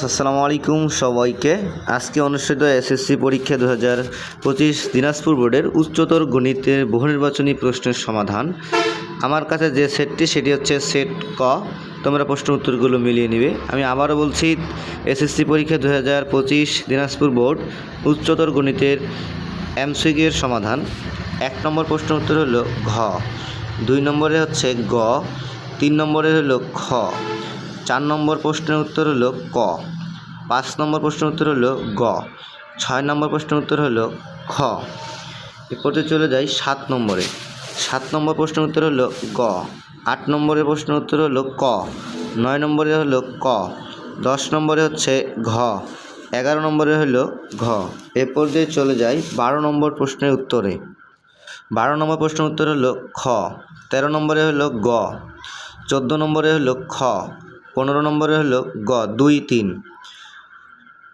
আসসালামু আলাইকুম সবাইকে। আজকে অনুষ্ঠিত এসএসসি পরীক্ষা 2025 দিনাজপুর বোর্ডের উচ্চতর গণিতের বহুনির্বাচনী প্রশ্নের সমাধান। আমার কাছে যে সেটটি সেটি হচ্ছে সেট ক। তোমরা প্রশ্ন উত্তরগুলো মিলিয়ে নেবে। আমি আবারও বলছি, এসএসসি পরীক্ষা 2025 দিনাজপুর বোর্ড উচ্চতর গণিতের এমসিকিউ এর সমাধান। 1 নম্বর প্রশ্ন উত্তর হলো ঘ, 2 নম্বরে হচ্ছে গ, 3 নম্বরে হলো খ, 4 নম্বর প্রশ্নের উত্তর হলো ক, 5 নম্বর প্রশ্নের উত্তর হলো গ, 6 নম্বর প্রশ্নের উত্তর হলো খ। এরপরে চলে যাই 7 নম্বরে। 7 নম্বর প্রশ্নের উত্তর হলো গ, 8 নম্বরের প্রশ্নের উত্তর হলো ক, 9 নম্বরে হলো ক, 10 নম্বরে হচ্ছে ঘ, 11 নম্বরে হলো ঘ। এরপর দিয়ে চলে যাই 12 নম্বর প্রশ্নের উত্তরে। 12 নম্বর প্রশ্নের উত্তর হলো খ, 13 নম্বরে হলো গ, 14 নম্বরে হলো খ, 15 নম্বরে হলো গ, 2 3,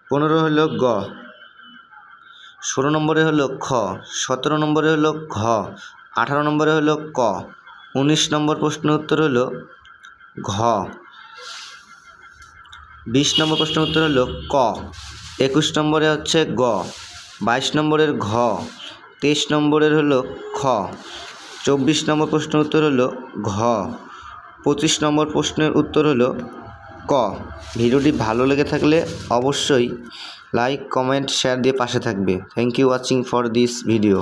15 হলো গ, 16 নম্বরে হলো খ, 17 নম্বরে হলো ঘ, 18 নম্বরে হলো ক, 19 নম্বর প্রশ্নের উত্তর হলো ঘ, 20 নম্বর প্রশ্নের উত্তর হলো ক, 21 নম্বরে হচ্ছে গ, 22 নম্বরের ঘ, 23 নম্বরের হলো খ, 24 নম্বর প্রশ্নের উত্তর হলো ঘ, 25 নম্বর প্রশ্নের উত্তর হলো ক। ভিডিওটি ভালো লেগে থাকলে অবশ্যই লাইক, কমেন্ট, শেয়ার দিয়ে পাশে থাকবে। Thank you watching for this video.